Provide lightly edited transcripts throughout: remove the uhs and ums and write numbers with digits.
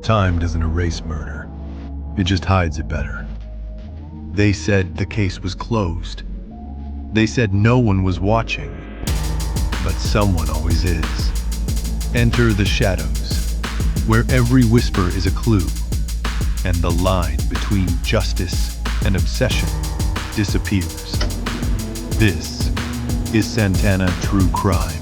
time doesn't erase murder. It just hides it better. They said the case was closed. They said no one was watching. But someone always is. Enter the shadows, where every whisper is a clue, and the line between justice and obsession disappears. This is Santana True Crime.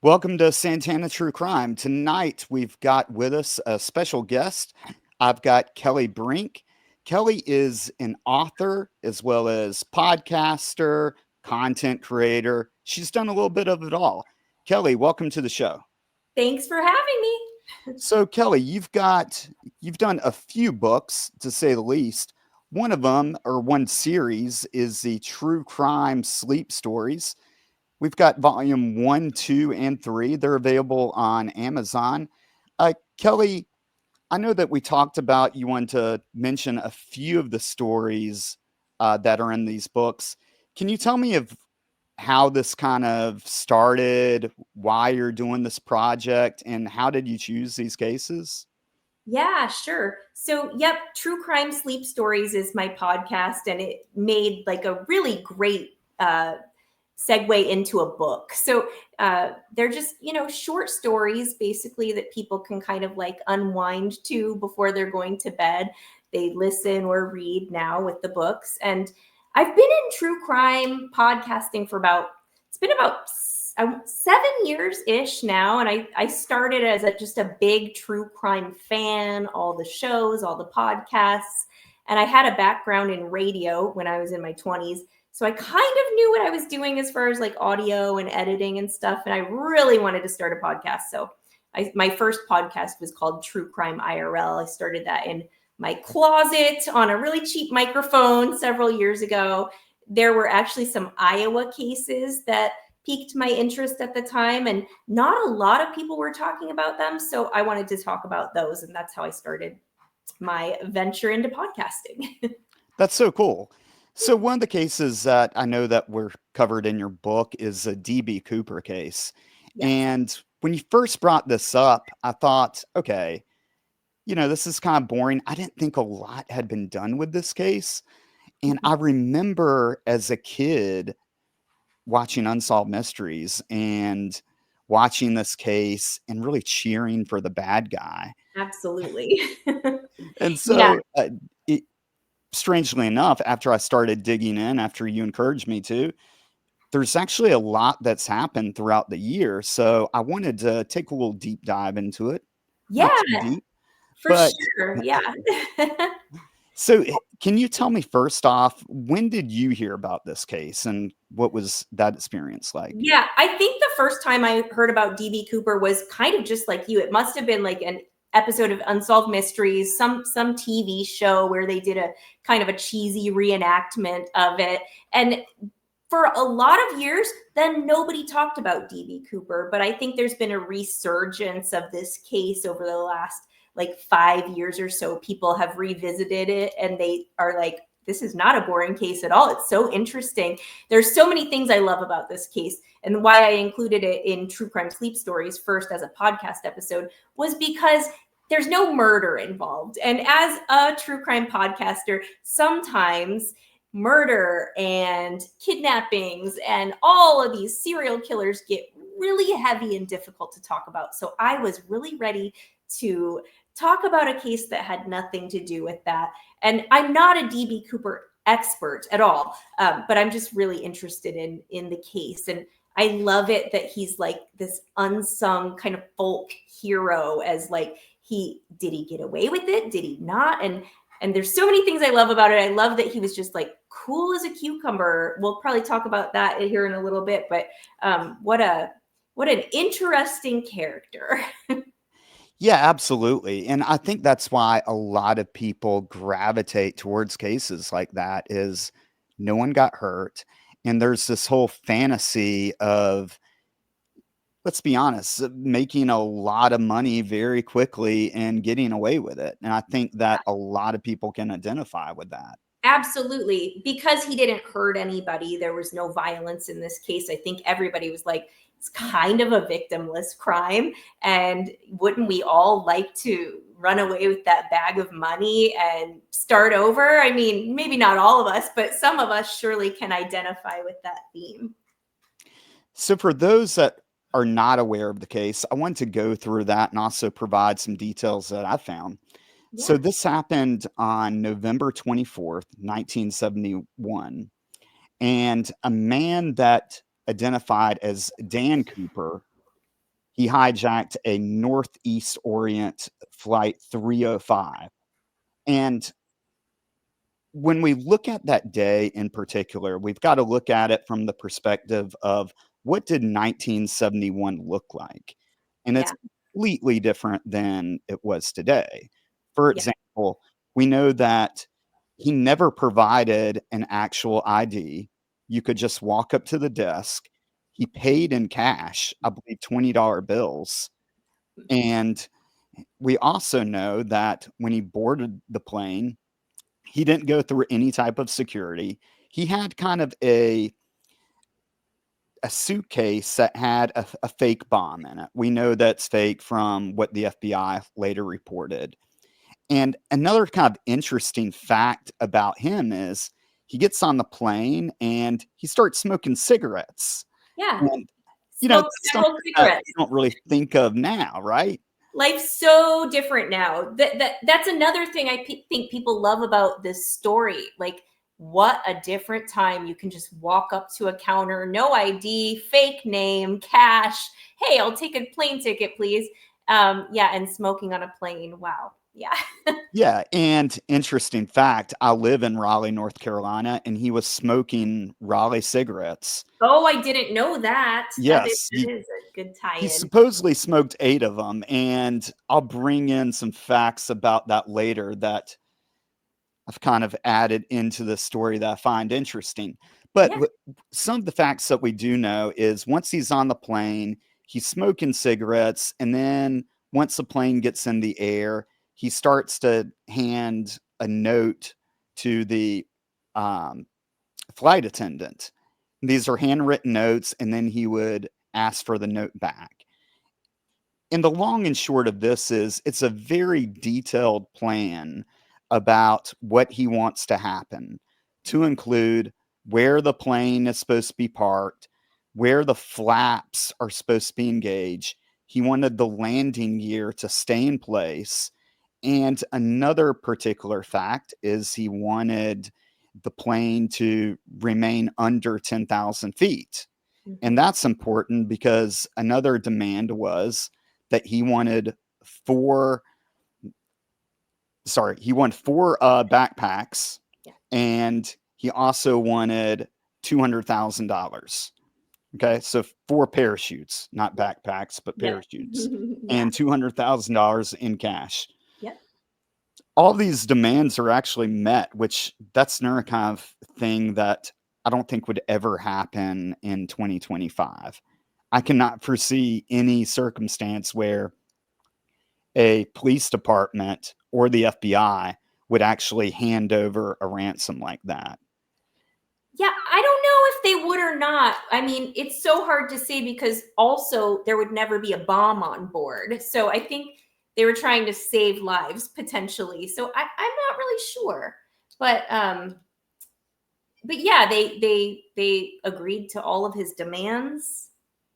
Welcome to Santana True Crime. Tonight, we've got with us a special guest. I've got Kelli Brink. Kelli is an author as well as podcaster, content creator. She's done a little bit of it all. Kelli, welcome to the show. Thanks for having me. So, Kelli, you've done a few books, to say the least. One of them, or one series, is the True Crime Sleep Stories. We've got volume 1, 2, and 3. They're available on Amazon. Kelli, I know that we talked about you want to mention a few of the stories that are in these books. Can you tell me of how this kind of started, why you're doing this project, and how did you choose these cases? Yeah, sure. So, True Crime Sleep Stories is my podcast, and it made like a really great segue into a book. So they're just, short stories basically that people can kind of like unwind to before they're going to bed. They listen or read now with the books. And I've been in true crime podcasting for about 7 years-ish now. And I started as just a big true crime fan, all the shows, all the podcasts. And I had a background in radio when I was in my 20s. So I kind of knew what I was doing as far as like audio and editing and stuff. And I really wanted to start a podcast. So my first podcast was called True Crime IRL. I started that in my closet on a really cheap microphone several years ago. There were actually some Iowa cases that piqued my interest at the time, and not a lot of people were talking about them. So I wanted to talk about those. And that's how I started my venture into podcasting. That's so cool. So one of the cases that I know that were covered in your book is a DB Cooper case. Yes. And when you first brought this up, I thought, okay, this is kind of boring. I didn't think a lot had been done with this case. And I remember as a kid watching Unsolved Mysteries and watching this case and really cheering for the bad guy. Absolutely. And so strangely enough, after I started digging in, after you encouraged me to, there's actually a lot that's happened throughout the year. So I wanted to take a little deep dive into it. Yeah, not too deep, for but sure. Yeah. so can you tell me first off, when did you hear about this case and what was that experience like? Yeah, I think the first time I heard about DB Cooper was kind of just like you. It must have been like an episode of Unsolved Mysteries, some TV show where they did a kind of a cheesy reenactment of it. And for a lot of years, then nobody talked about DB Cooper. But I think there's been a resurgence of this case over the last like 5 years or so. People have revisited it and they are like, this is not a boring case at all. It's so interesting. There's so many things I love about this case. And why I included it in True Crime Sleep Stories first as a podcast episode was because there's no murder involved. And as a true crime podcaster, sometimes murder and kidnappings and all of these serial killers get really heavy and difficult to talk about. So I was really ready to talk about a case that had nothing to do with that. And I'm not a DB Cooper expert at all, but I'm just really interested in the case. And I love it that he's like this unsung kind of folk hero, as like, did he get away with it? Did he not? And there's so many things I love about it. I love that he was just like cool as a cucumber. We'll probably talk about that here in a little bit, but what an interesting character. Yeah, absolutely. And I think that's why a lot of people gravitate towards cases like that is no one got hurt. And there's this whole fantasy of let's be honest, making a lot of money very quickly and getting away with it. And I think that a lot of people can identify with that. Absolutely. Because he didn't hurt anybody, there was no violence in this case. I think everybody was like, it's kind of a victimless crime. And wouldn't we all like to run away with that bag of money and start over? I mean, maybe not all of us, but some of us surely can identify with that theme. So, for those that are not aware of the case, I want to go through that and also provide some details that I found. So, Yeah. this happened on November 24th, 1971. And a man that identified as Dan Cooper, he hijacked a Northeast Orient Flight 305. And when we look at that day in particular, we've got to look at it from the perspective of what did 1971 look like? And it's Yeah. completely different than it was today. For Yeah. example, we know that he never provided an actual ID. You could just walk up to the desk. He paid in cash, I believe $20 bills. And we also know that when he boarded the plane, he didn't go through any type of security. He had kind of a suitcase that had a fake bomb in it. We know that's fake from what the FBI later reported. And another kind of interesting fact about him is he gets on the plane and he starts smoking cigarettes. Yeah. And, Smoked that's several something that cigarettes. you don't really think of now, right? Life's so different now. That's another thing I think people love about this story. Like, what a different time. You can just walk up to a counter, no ID, fake name, cash. Hey, I'll take a plane ticket, please. Yeah, and smoking on a plane. Wow. Yeah. Yeah, and interesting fact, I live in Raleigh, North Carolina, and he was smoking Raleigh cigarettes. Oh, I didn't know that. Yes, That is a good he tie-in. supposedly smoked 8 of them, and I'll bring in some facts about that later that I've kind of added into the story that I find interesting. But Yeah. some of the facts that we do know is once he's on the plane, he's smoking cigarettes, and then once the plane gets in the air, he starts to hand a note to the um, flight attendant. These are handwritten notes, and then he would ask for the note back. And the long and short of this is it's a very detailed plan about what he wants to happen, to include where the plane is supposed to be parked, where the flaps are supposed to be engaged. He wanted the landing gear to stay in place. And another particular fact is he wanted the plane to remain under 10,000 feet. And Mhm. that's important because another demand was that he wanted four backpacks, Yeah. and he also wanted $200,000. Okay, so 4 parachutes, not backpacks, but Yep. parachutes, Yeah. and $200,000 in cash. Yep. All these demands are actually met, which that's another kind of thing that I don't think would ever happen in 2025. I cannot foresee any circumstance where a police department or the FBI would actually hand over a ransom like that. Yeah, I don't know if they would or not. I mean, it's so hard to say because also there would never be a bomb on board. So I think they were trying to save lives potentially. So I'm not really sure. But yeah, they agreed to all of his demands.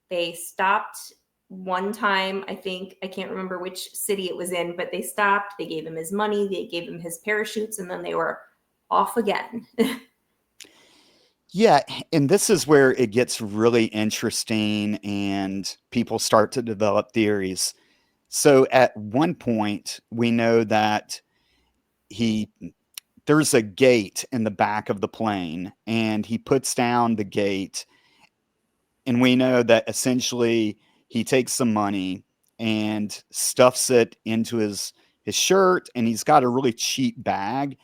They stopped one time, I think, I can't remember which city it was in, but they stopped, they gave him his money, they gave him his parachutes, and then they were off again. Yeah, and this is where it gets really interesting and people start to develop theories. So at one point, we know that he there's a gate in the back of the plane, and he puts down the gate, and we know that essentially he takes some money and stuffs it into his shirt, and he's got a really cheap bag.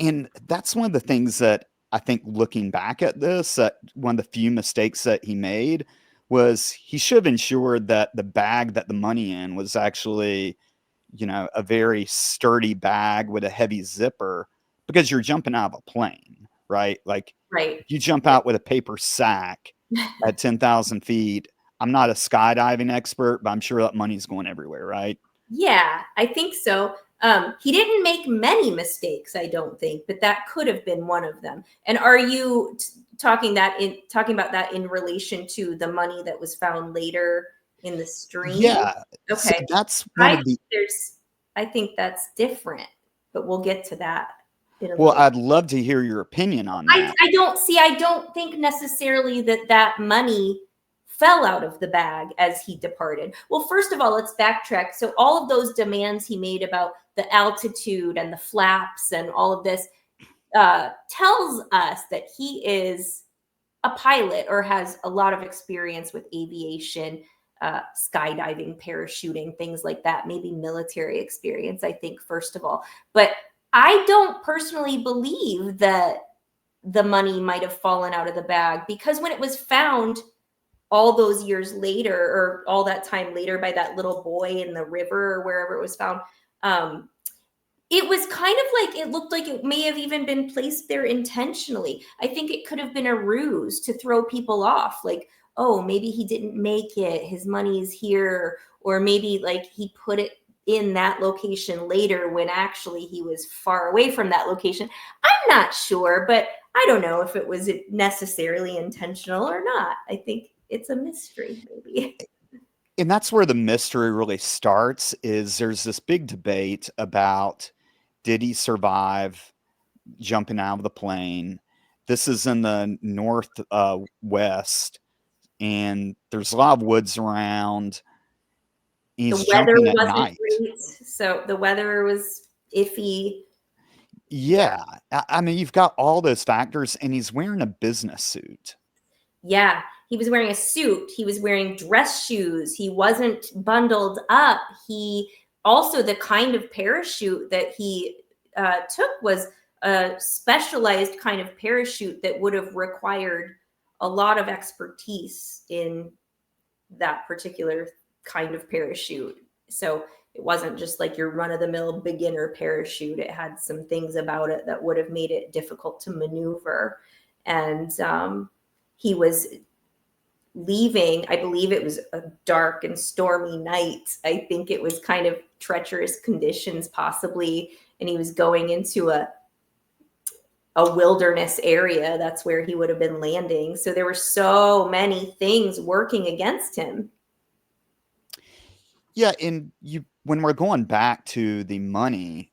And that's one of the things that I think looking back at this, that one of the few mistakes that he made was he should have ensured that the bag that the money in was actually, a very sturdy bag with a heavy zipper, because you're jumping out of a plane, right? Like, Right. if you jump out with a paper sack at 10,000 feet, I'm not a skydiving expert, but I'm sure that money's going everywhere, right? Yeah, I think so. He didn't make many mistakes, I don't think, but that could have been one of them. And are you talking about that in relation to the money that was found later in the stream? Yeah. So Okay. that's one of the. I think that's different, but we'll get to that in a Well, little. I'd love to hear your opinion on that. I don't think necessarily that money fell out of the bag as he departed. Well, first of all, let's backtrack. So all of those demands he made about the altitude and the flaps and all of this tells us that he is a pilot or has a lot of experience with aviation, skydiving, parachuting, things like that, maybe military experience, I think, first of all. But I don't personally believe that the money might have fallen out of the bag, because when it was found all those years later, or all that time later, by that little boy in the river or wherever it was found, it was kind of like, it looked like it may have even been placed there intentionally. I think it could have been a ruse to throw people off, like, oh, maybe he didn't make it, his money is here, or maybe like he put it in that location later when actually he was far away from that location. I'm not sure, but I don't know if it was necessarily intentional or not. I think it's a mystery, maybe. And that's where the mystery really starts, is there's this big debate about, did he survive jumping out of the plane? This is in the north west, and there's a lot of woods around. He's The weather jumping at wasn't night. great, so the weather was iffy. Yeah. I mean, you've got all those factors, and he's wearing a business suit. Yeah, he was wearing a suit. He was wearing dress shoes. He wasn't bundled up. He also, the kind of parachute that he took was a specialized kind of parachute that would have required a lot of expertise in that particular kind of parachute. So it wasn't just like your run-of-the-mill beginner parachute. It had some things about it that would have made it difficult to maneuver. And he was leaving, I believe it was a dark and stormy night. I think it was kind of treacherous conditions, possibly, and he was going into a wilderness area. That's where he would have been landing. So there were so many things working against him. Yeah, and when we're going back to the money,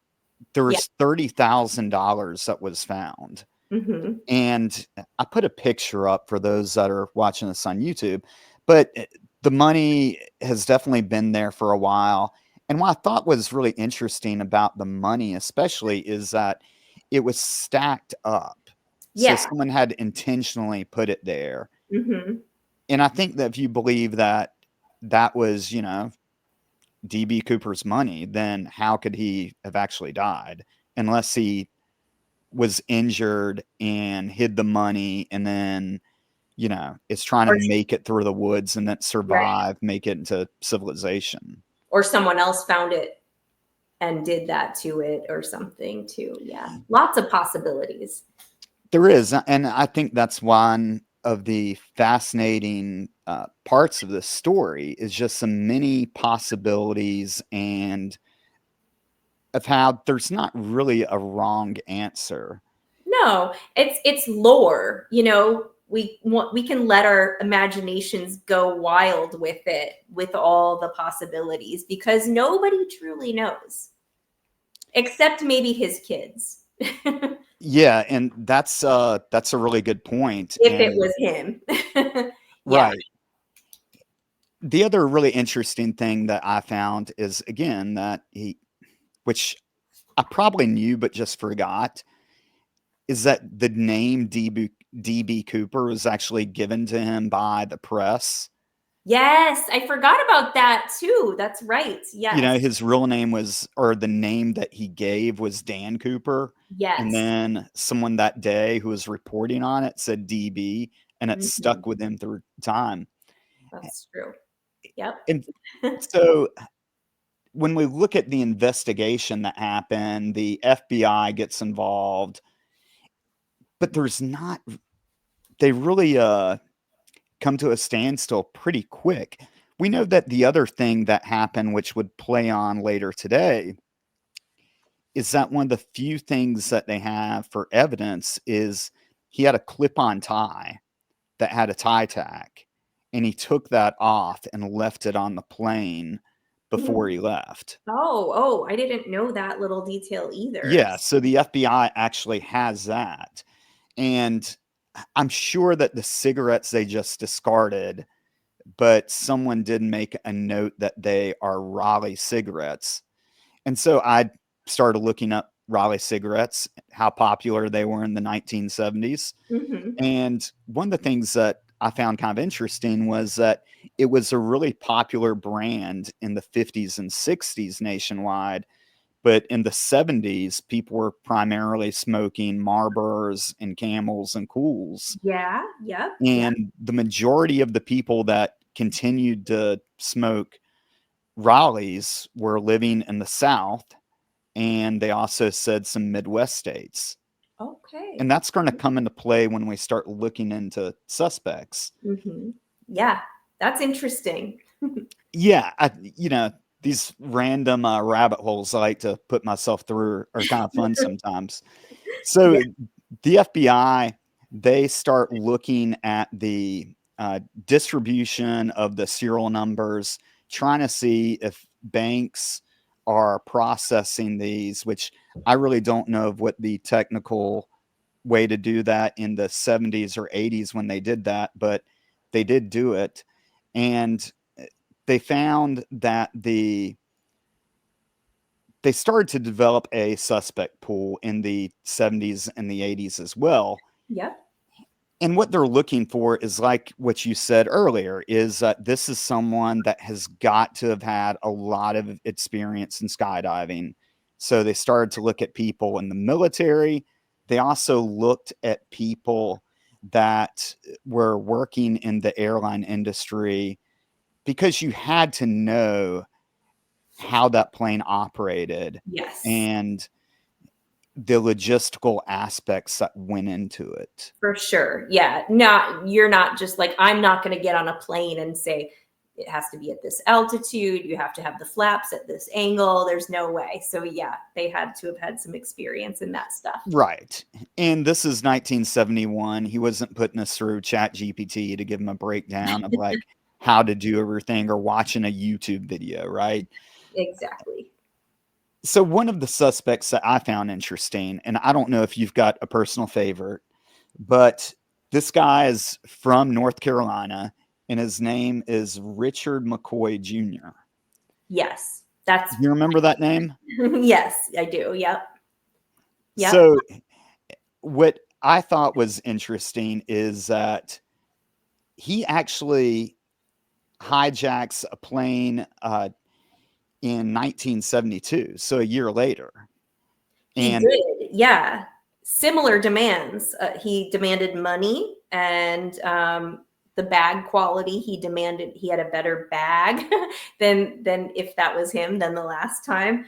there was $30,000 that was found. Mm-hmm. And I put a picture up for those that are watching this on YouTube, but the money has definitely been there for a while. And what I thought was really interesting about the money, especially, is that it was stacked up. Yeah. So someone had intentionally put it there. Mm-hmm. And I think that if you believe that that was, D.B. Cooper's money, then how could he have actually died? Unless he was injured and hid the money, and then, is trying to make it through the woods and then survive, make it into civilization. Or someone else found it and did that to it or something too. Yeah. Lots of possibilities. There is. And I think that's one of the fascinating parts of this story, is just so many possibilities, and of how there's not really a wrong answer. No, it's lore. We can let our imaginations go wild with it, with all the possibilities, because nobody truly knows, except maybe his kids. Yeah, and that's a really good point. If it was him. Yeah. Right. The other really interesting thing that I found is, again, that which I probably knew but just forgot, is that the name D.B. Cooper was actually given to him by the press. Yes, I forgot about that too. That's right. Yes. His real name was, or the name that he gave, was Dan Cooper. Yes. And then someone that day who was reporting on it said DB, and it stuck with him through time. That's true. Yep. And so when we look at the investigation that happened, the FBI gets involved, but they really come to a standstill pretty quick. We know that the other thing that happened, which would play on later today, is that one of the few things that they have for evidence is he had a clip-on tie that had a tie tack, and he took that off and left it on the plane before he left. Oh, I didn't know that little detail either. Yeah, so the FBI actually has that. And I'm sure that the cigarettes they just discarded, but someone did make a note that they are Raleigh cigarettes. And so I started looking up Raleigh cigarettes, how popular they were in the 1970s. Mm-hmm. And one of the things that I found kind of interesting was that it was a really popular brand in the 50s and 60s nationwide. But in the 70s, people were primarily smoking Marlboros and Camels and Cools. Yeah, yep. And the majority of the people that continued to smoke Raleighs were living in the South. And they also said some Midwest states. Okay. And that's going to come into play when we start looking into suspects. Mm-hmm. Yeah, that's interesting. Yeah, these random rabbit holes I like to put myself through are kind of fun sometimes. So the FBI, they start looking at the distribution of the serial numbers, trying to see if banks are processing these, which I really don't know of what the technical way to do that in the 70s or 80s when they did that, but they did do it. And they found that they started to develop a suspect pool in the 70s and the 80s as well. Yep. And what they're looking for is like what you said earlier, is that this is someone that has got to have had a lot of experience in skydiving. So they started to look at people in the military. They also looked at people that were working in the airline industry, because you had to know how that plane operated. Yes. And the logistical aspects that went into it. For sure. Yeah. You're not just like, I'm not going to get on a plane and say it has to be at this altitude. You have to have the flaps at this angle. There's no way. So yeah, they had to have had some experience in that stuff. Right. And this is 1971. He wasn't putting us through ChatGPT to give him a breakdown of like how to do everything, or watching a YouTube video, right? Exactly. So one of the suspects that I found interesting, and I don't know if you've got a personal favorite, but this guy is from North Carolina, and his name is Richard McCoy Jr. Yes. You remember that name? Yes, I do. Yep. Yep. So what I thought was interesting is that he actually hijacks a plane in 1972, so a year later. He did, yeah. Similar demands. He demanded money, and the bag quality. He demanded he had a better bag than if that was him than the last time.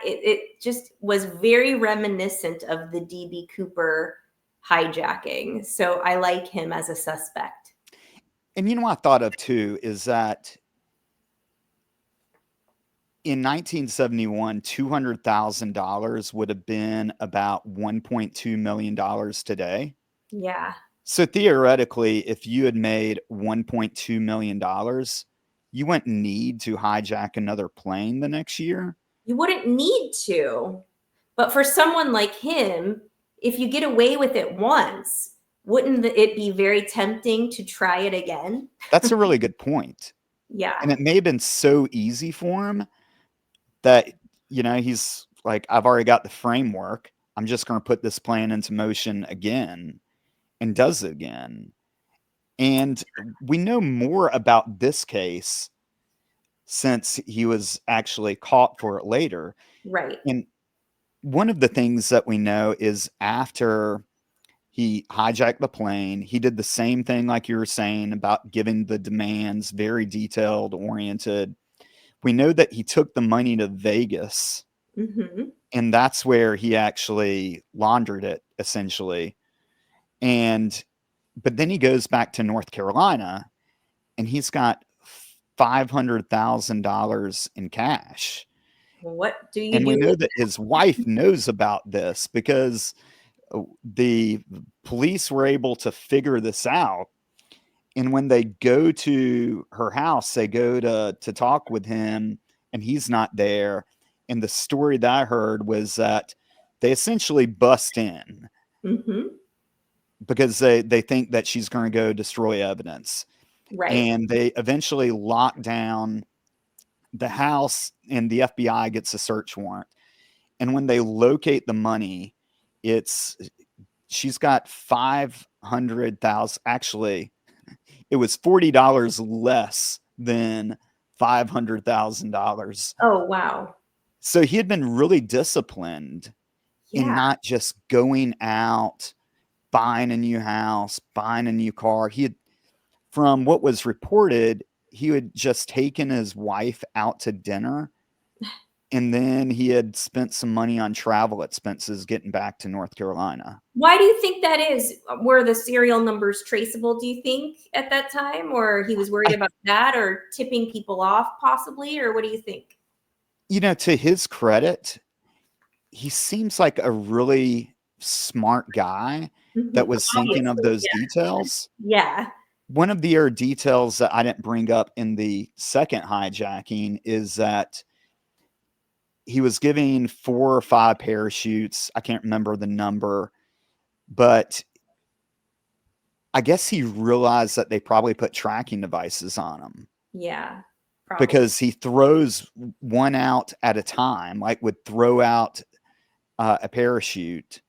It just was very reminiscent of the DB Cooper hijacking. So I like him as a suspect. And you know what I thought of too is that in 1971, $200,000 would have been about $1.2 million today. Yeah. So theoretically, if you had made $1.2 million, you wouldn't need to hijack another plane the next year. You wouldn't need to. But for someone like him, if you get away with it once, wouldn't it be very tempting to try it again? That's a really good point. Yeah. And it may have been so easy for him that, he's like, I've already got the framework. I'm just going to put this plan into motion again, and does it again. And we know more about this case since he was actually caught for it later. Right. And one of the things that we know is after He hijacked the plane. He did the same thing like you were saying about giving the demands, very detailed oriented. We know that he took the money to Vegas, and that's where he actually laundered it, essentially. But then he goes back to North Carolina, and he's got $500,000 in cash. What do you And we do? know that his wife knows about this because the police were able to figure this out. And when they go to her house, they go to talk with him, and he's not there. And the story that I heard was that they essentially bust in because they think that she's going to go destroy evidence. Right. And they eventually lock down the house, and the FBI gets a search warrant. And when they locate the money, she's got 500,000. Actually, it was $40 less than $500,000. Oh, wow. So he had been really disciplined in not just going out, buying a new house, buying a new car. From what was reported, he had just taken his wife out to dinner, and then he had spent some money on travel expenses getting back to North Carolina. Why do you think that is? Were the serial numbers traceable, do you think, at that time? Or he was worried about that, or tipping people off possibly? Or what do you think? To his credit, he seems like a really smart guy that was thinking of those details. Yeah. One of the details that I didn't bring up in the second hijacking is that he was giving 4 or 5 parachutes. I can't remember the number, but I guess he realized that they probably put tracking devices on him. Yeah, probably. Because he throws one out at a time, like would throw out a parachute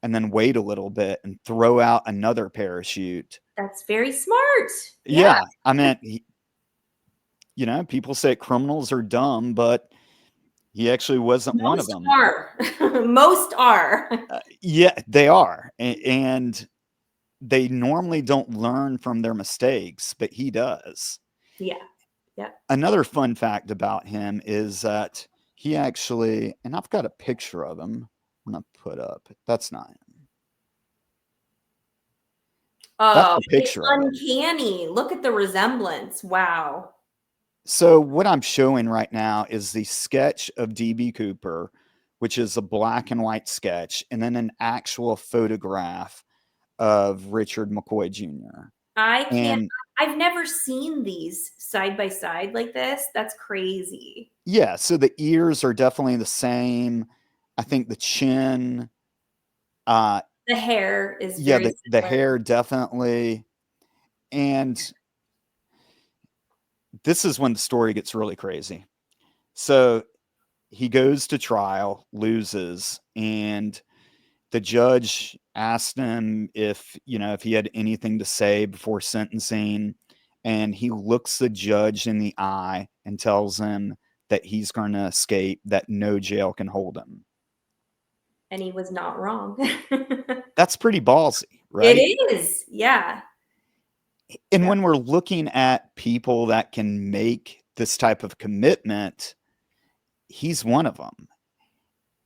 and then wait a little bit and throw out another parachute. That's very smart. Yeah. I mean, people say criminals are dumb, but he actually wasn't one of them. Most are. Yeah, they are. And they normally don't learn from their mistakes, but he does. Yeah. Yeah. Another fun fact about him is that he actually, and I've got a picture of him I'm going to put up. That's not him. Oh, it's uncanny. Look at the resemblance. Wow. So what I'm showing right now is the sketch of D.B. Cooper, which is a black and white sketch, and then an actual photograph of Richard McCoy Jr. I've never seen these side by side like this. That's crazy. Yeah, so the ears are definitely the same. I think the chin. The hair is the hair definitely. And this is when the story gets really crazy. So he goes to trial, loses, and the judge asked him if he had anything to say before sentencing, and he looks the judge in the eye and tells him that he's going to escape, that no jail can hold him. And he was not wrong. That's pretty ballsy, right? It is, yeah. And when we're looking at people that can make this type of commitment, he's one of them.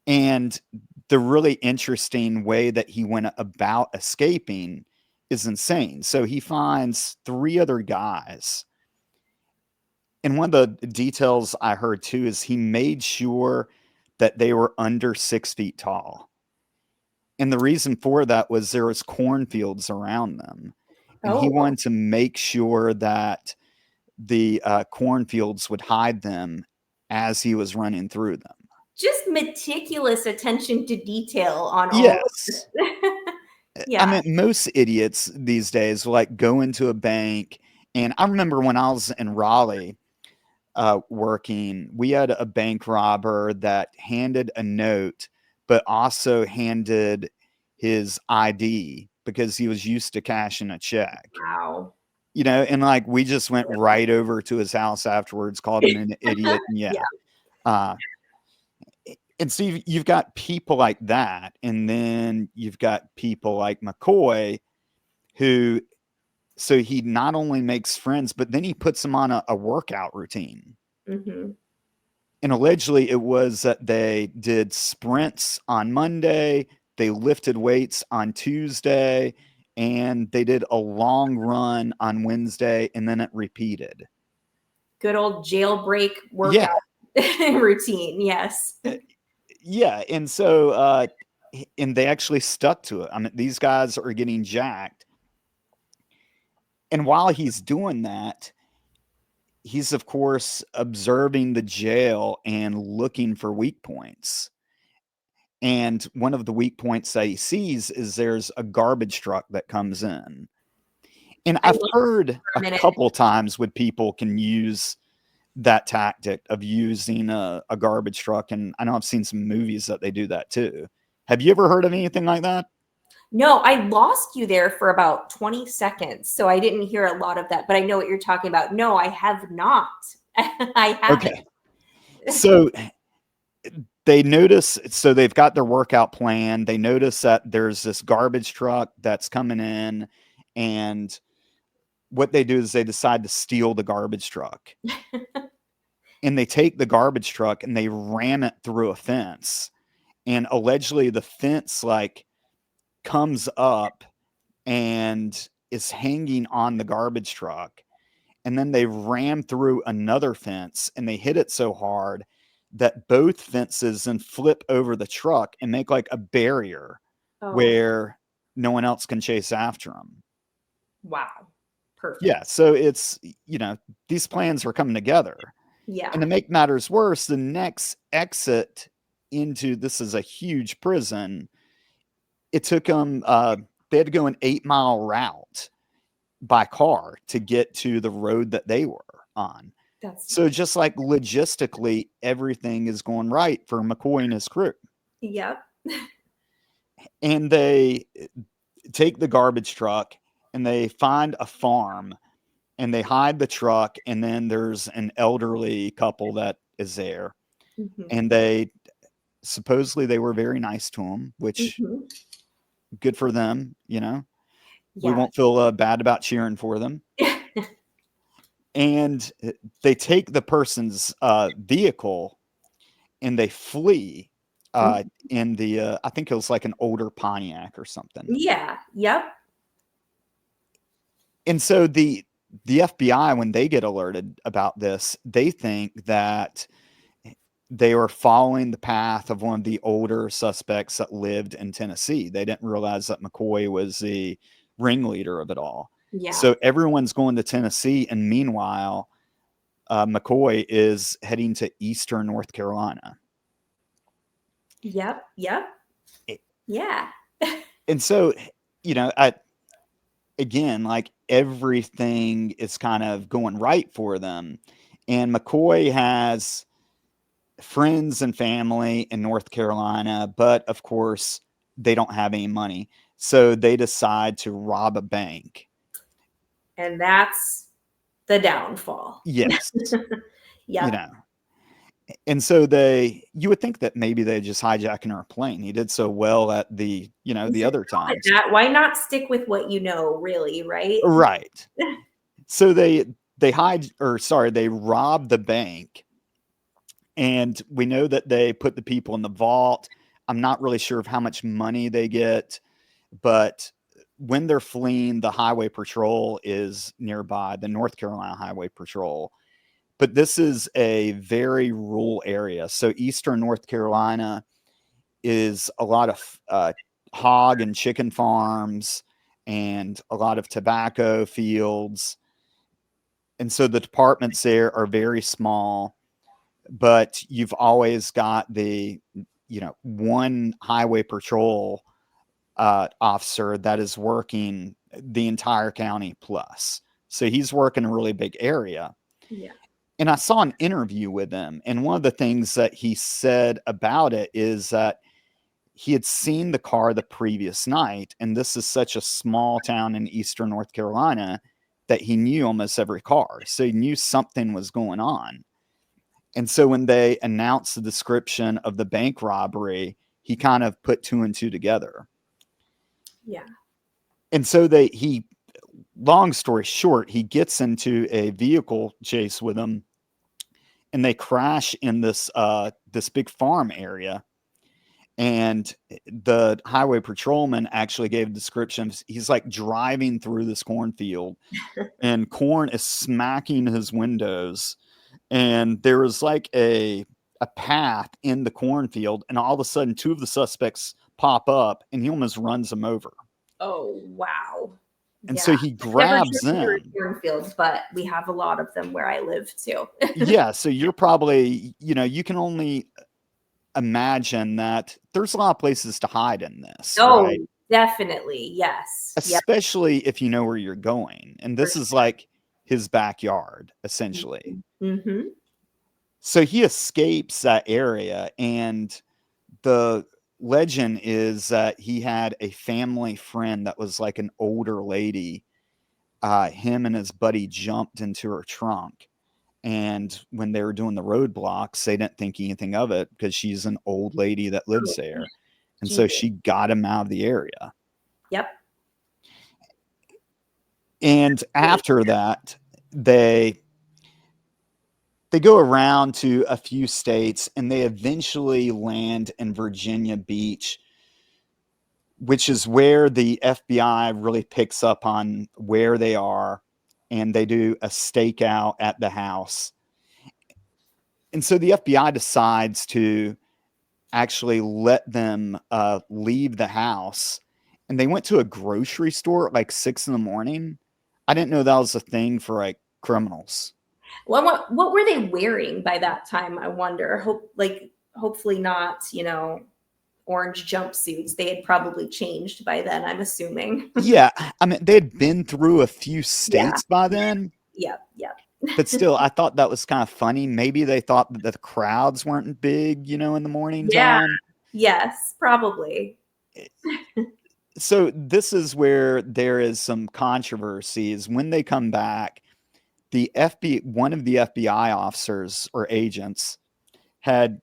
And the really interesting way that he went about escaping is insane. So he finds 3 other guys. And one of the details I heard too is he made sure that they were under 6 feet tall. And the reason for that was there was cornfields around them. And he wanted to make sure that the cornfields would hide them as he was running through them. Just meticulous attention to detail on all yes. of this. Yeah. I mean, most idiots these days will go into a bank. And I remember when I was in Raleigh working, we had a bank robber that handed a note, but also handed his ID because he was used to cashing a check. Wow. And we just went right over to his house afterwards, called him an idiot. And And so you've got people like that, and then you've got people like McCoy, who, so he not only makes friends, but then he puts them on a workout routine. Mm-hmm. And allegedly it was that they did sprints on Monday, they lifted weights on Tuesday, and they did a long run on Wednesday, and then it repeated. Good old jailbreak Yeah. workout routine. Yes. Yeah. And so, and they actually stuck to it. I mean, these guys are getting jacked. And while he's doing that, he's, of course, observing the jail and looking for weak points. And one of the weak points that he sees is there's a garbage truck that comes in. And I I've looked heard for a a minute. couple times when people can use that tactic of using a garbage truck. And I know I've seen some movies that they do that too. Have you ever heard of anything like that? No, I lost you there for about 20 seconds. So I didn't hear a lot of that, but I know what you're talking about. No, I have not. I haven't. Okay. So they notice, so they've got their workout plan. They notice that there's this garbage truck that's coming in, and what they do is they decide to steal the garbage truck. And they take the garbage truck and they ram it through a fence. And allegedly the fence like comes up and is hanging on the garbage truck. And then they ram through another fence and they hit it so hard that both fences then flip over the truck and make like a barrier Oh, where no one else can chase after them. wow. Perfect. Yeah. So it's, these plans are coming together. Yeah. And to make matters worse, the next exit into this is a huge prison. It took them, they had to go an 8-mile route by car to get to the road that they were on. That's So just like logistically, everything is going right for McCoy and his crew. yep. And they take the garbage truck and they find a farm and they hide the truck. And then there's an elderly couple that is there. Mhm. And they supposedly they were very nice to him, which Mhm. good for them. We Yeah. won't feel bad about cheering for them. And they take the person's vehicle and they flee in the I think it was like an older Pontiac or something. Yeah. Yep. And so the FBI, when they get alerted about this, they think that they were following the path of one of the older suspects that lived in Tennessee. They didn't realize that McCoy was the ringleader of it all. Yeah. So everyone's going to Tennessee, and meanwhile, McCoy is heading to Eastern North Carolina. Yep. Yep. Yeah. And so, again, like everything is kind of going right for them. And McCoy has friends and family in North Carolina, but of course, they don't have any money. So they decide to rob a bank. And that's the downfall. Yes. Yeah. And so you would think that maybe they just hijack an airplane. He did so well at the other times. Why not stick with what you know, really, right? Right. So they rob the bank. And we know that they put the people in the vault. I'm not really sure of how much money they get, but when they're fleeing, the highway patrol is nearby, the North Carolina Highway Patrol. But this is a very rural area. So Eastern North Carolina is a lot of hog and chicken farms and a lot of tobacco fields. And so the departments there are very small, but you've always got the, one highway patrol officer that is working the entire county plus. So he's working a really big area. Yeah. And I saw an interview with him. And one of the things that he said about it is that he had seen the car the previous night. And this is such a small town in Eastern North Carolina that he knew almost every car. So he knew something was going on. And so when they announced the description of the bank robbery, he kind of put 2 and 2 together. Yeah. And so long story short, he gets into a vehicle chase with him, and they crash in this big farm area. And the highway patrolman actually gave a description. He's like driving through this cornfield, and corn is smacking his windows. And there was like a path in the cornfield, and all of a sudden 2 of the suspects pop up, and he almost runs them over. Oh, wow. And so he I've never grabs driven through them. cornfields, but we have a lot of them where I live too. Yeah, so you're probably, you can only imagine that there's a lot of places to hide in this, Oh, right? definitely. Yes. Yep. Especially if you know where you're going. And this is like his backyard, essentially. Mm-hmm. So he escapes that area, and the legend is that he had a family friend that was like an older lady. Him and his buddy jumped into her trunk. And when they were doing the roadblocks, they didn't think anything of it because she's an old lady that lives there. And so she got him out of the area. Yep. And after that, they go around to a few states, and they eventually land in Virginia Beach, which is where the FBI really picks up on where they are, and they do a stakeout at the house. And so the FBI decides to actually let them leave the house. And they went to a grocery store at like 6 a.m. I didn't know that was a thing for like criminals. Well, what were they wearing by that time? I wonder. Hopefully not, orange jumpsuits. They had probably changed by then, I'm assuming. Yeah, I mean, they had been through a few states by then. Yep. But still, I thought that was kind of funny. Maybe they thought that the crowds weren't big, in the morning time. Yes, probably. So this is where there is some controversies. When they come back, one of the FBI officers or agents had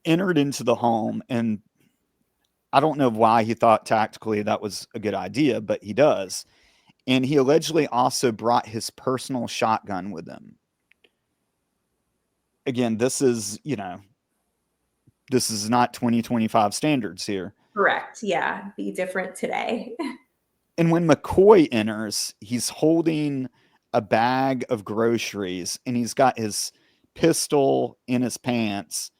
entered into the home, and I don't know why he thought tactically that was a good idea, but he does. And he allegedly also brought his personal shotgun with him. Again, this is not 2025 standards here. Correct. Yeah. Be different today. And when McCoy enters, he's holding a bag of groceries, and he's got his pistol in his pants.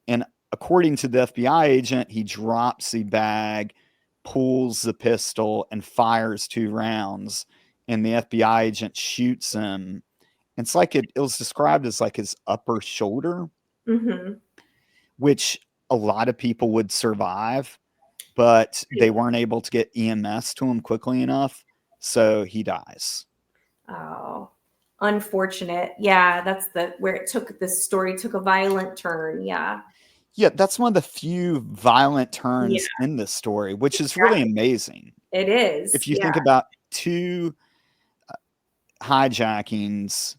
And according to the FBI agent, he drops the bag, pulls the pistol, and fires 2 rounds. And the FBI agent shoots him. It's like it was described as like his upper shoulder, which a lot of people would survive, but they weren't able to get EMS to him quickly enough. So he dies. Oh, unfortunate. Yeah, that's where the story took a violent turn. Yeah. Yeah, that's one of the few violent turns in this story, which is really amazing. It is. If you think about 2 hijackings,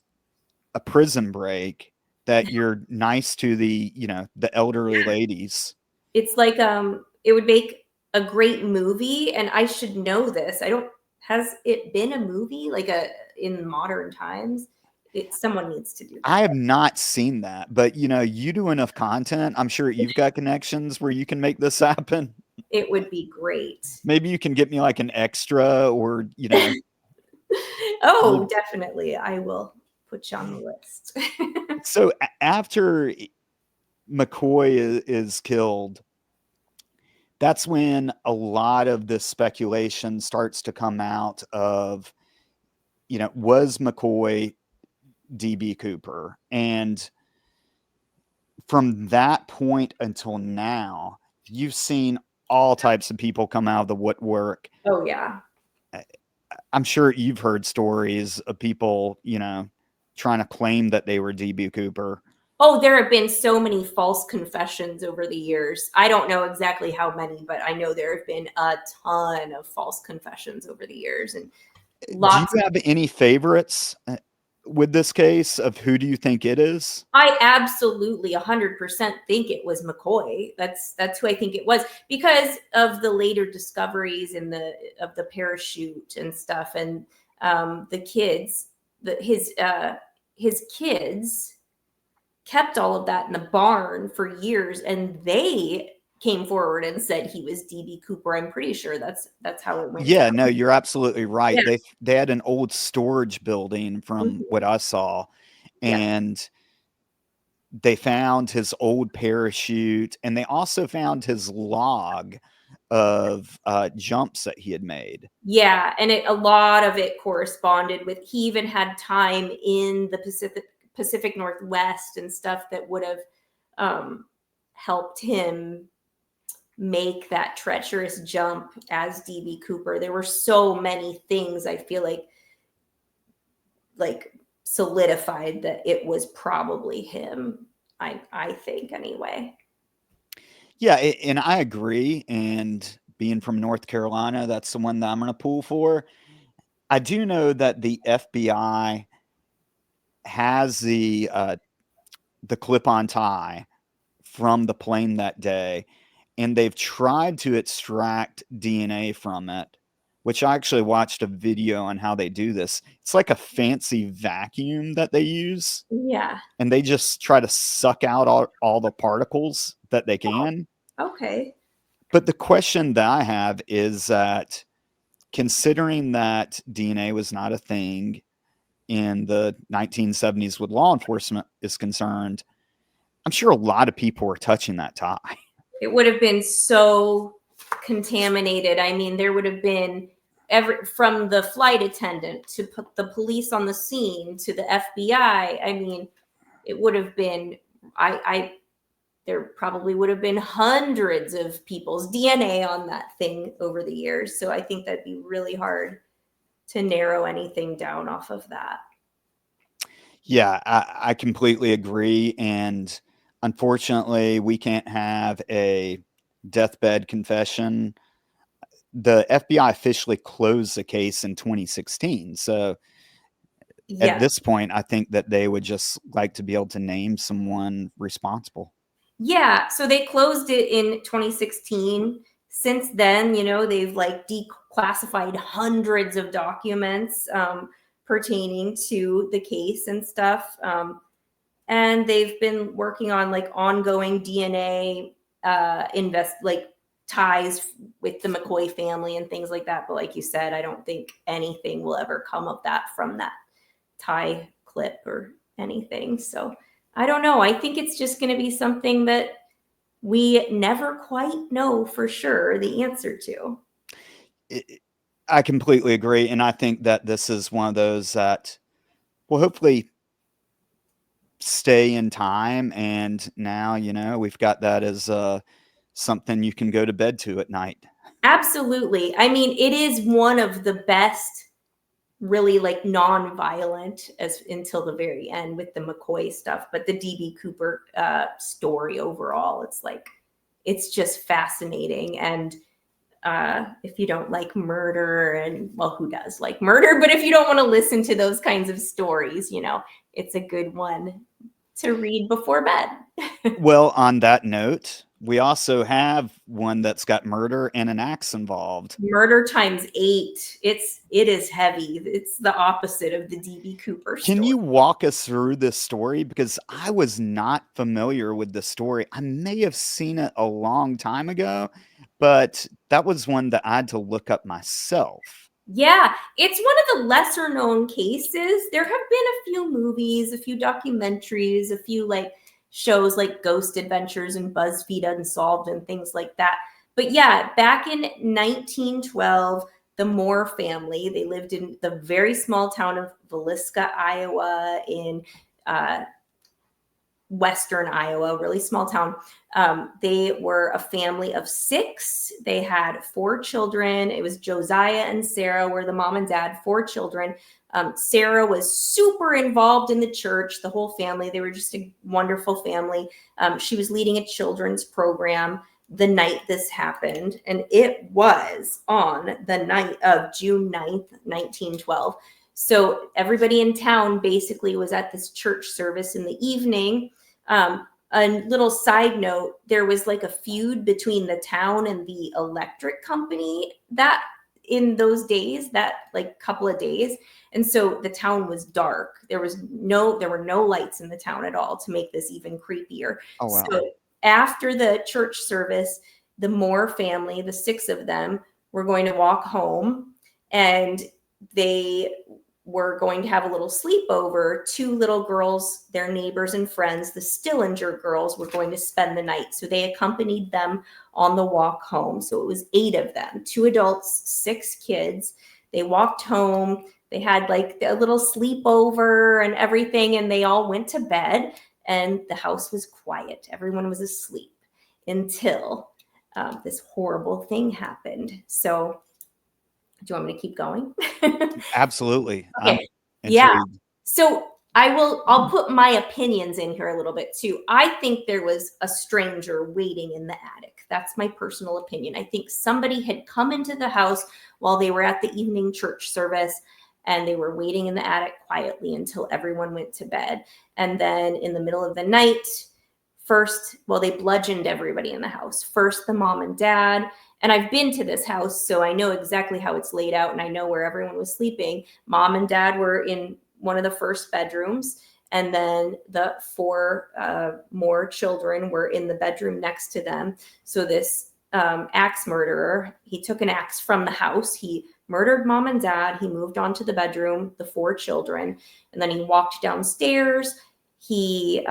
a prison break, that you're nice to the elderly ladies. It's like it would make a great movie, and I should know this. Has it been a movie like in modern times? Someone needs to do that. I have not seen that, but you do enough content. I'm sure you've got connections where you can make this happen. It would be great. Maybe you can get me like an extra, or Oh, definitely. I will put you on the list. So after McCoy is killed, that's when a lot of this speculation starts to come out of, was McCoy DB Cooper? And from that point until now, you've seen all types of people come out of the woodwork. Oh, yeah. I'm sure you've heard stories of people, trying to claim that they were DB Cooper. Oh, there have been so many false confessions over the years. I don't know exactly how many, but I know there have been a ton of false confessions over the years. And do you have any favorites? with this case of who do you think it is? I absolutely 100% think it was McCoy. That's who I think it was, because of the later discoveries in the parachute and stuff, and the kids, his kids kept all of that in the barn for years, and they came forward and said he was DB Cooper. I'm pretty sure that's how it went Yeah, down. no, you're absolutely right. Yeah. They had an old storage building from Mhm. what I saw, Yeah. and they found his old parachute, and they also found his log of jumps that he had made. Yeah, and a lot of it corresponded with, he even had time in the Pacific Northwest and stuff that would have helped him make that treacherous jump as DB Cooper. There were so many things I feel like solidified that it was probably him. I think anyway. Yeah, and I agree. And being from North Carolina, that's the one that I'm going to pull for. I do know that the FBI has the clip-on tie from the plane that day, and they've tried to extract DNA from it, which I actually watched a video on how they do this. It's like a fancy vacuum that they use, Yeah. and they just try to suck out all the particles that they can. Okay. But the question that I have is that, considering that DNA was not a thing in the 1970s with law enforcement is concerned, I'm sure a lot of people were touching that tie. It would have been so contaminated. I mean, there would have been from the flight attendant to put the police on the scene to the FBI. I mean, it would have been, there probably would have been hundreds of people's DNA on that thing over the years. So I think that'd be really hard to narrow anything down off of that. Yeah, I completely agree. And unfortunately, we can't have a deathbed confession. The FBI officially closed the case in 2016. So at Yeah. this point, I think that they would just like to be able to name someone responsible. Yeah. So they closed it in 2016. Since then, they've like declassified hundreds of documents pertaining to the case and stuff. And they've been working on like ongoing DNA ties with the McCoy family and things like that. But like you said, I don't think anything will ever come of that from that tie clip or anything. So I don't know. I think it's just going to be something that we never quite know for sure the answer to. I completely agree. And I think that this is one of those that will hopefully stay in time. And now, we've got that as something you can go to bed to at night. Absolutely. I mean, it is one of the best, really like non-violent as until the very end with the McCoy stuff, but the DB Cooper story overall, it's just fascinating. And if you don't like murder, and well, who does like murder? But if you don't want to listen to those kinds of stories, it's a good one to read before bed. Well, on that note, we also have one that's got murder and an axe involved. Murder times 8. It is heavy. It's the opposite of the DB Cooper story. Can you walk us through this story? Because I was not familiar with the story. I may have seen it a long time ago, but that was one that I had to look up myself. Yeah, it's one of the lesser known cases. There have been a few movies, a few documentaries, a few like shows like Ghost Adventures and BuzzFeed Unsolved and things like that. But yeah, back in 1912, the Moore family, they lived in the very small town of Villisca, Iowa, in Western Iowa, really small town. They were a family of 6. They had 4 children. It was Josiah and Sarah were the mom and dad, 4 children. Sarah was super involved in the church, the whole family. They were just a wonderful family. She was leading a children's program the night this happened. And it was on the night of June 9th, 1912. So everybody in town basically was at this church service in the evening. A little side note, there was like a feud between the town and the electric company that in those days, that like couple of days. And so the town was dark. There were no lights in the town at all to make this even creepier. Oh, wow. So after the church service, the Moore family, the 6 of them, were going to walk home, and they were going to have a little sleepover. 2 little girls, their neighbors and friends, the Stillinger girls, were going to spend the night. So they accompanied them on the walk home. So it was 8 of them, 2 adults, 6 kids. They walked home. They had like a little sleepover and everything, and they all went to bed, and the house was quiet. Everyone was asleep until this horrible thing happened. So do you want me to keep going? Absolutely. Okay. I'm Yeah. intrigued. So I'll put my opinions in here a little bit too. I think there was a stranger waiting in the attic. That's my personal opinion. I think somebody had come into the house while they were at the evening church service, and they were waiting in the attic quietly until everyone went to bed. And then in the middle of the night, they bludgeoned everybody in the house. First, the mom and dad. And I've been to this house, so I know exactly how it's laid out, and I know where everyone was sleeping. Mom and dad were in one of the first bedrooms, and then the 4 more children were in the bedroom next to them. So this axe murderer, he took an axe from the house. He murdered mom and dad. He moved on to the bedroom, the 4 children, and then he walked downstairs. He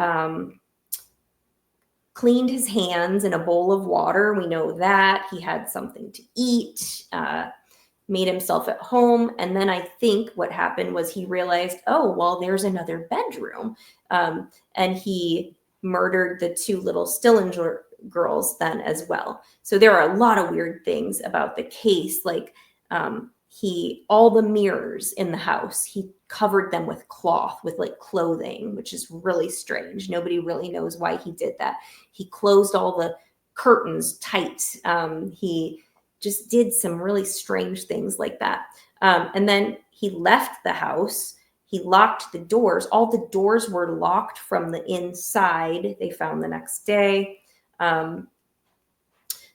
cleaned his hands in a bowl of water. We know that. He had something to eat, made himself at home. And then I think what happened was he realized, oh, well, there's another bedroom. And he murdered the 2 little Stillinger girls then as well. So there are a lot of weird things about the case. Like all the mirrors in the house, he covered them with cloth, with like clothing, which is really strange. Nobody really knows why he did that. He closed all the curtains tight. He just did some really strange things like that. And then he left the house. He locked the doors. All the doors were locked from the inside, they found the next day. The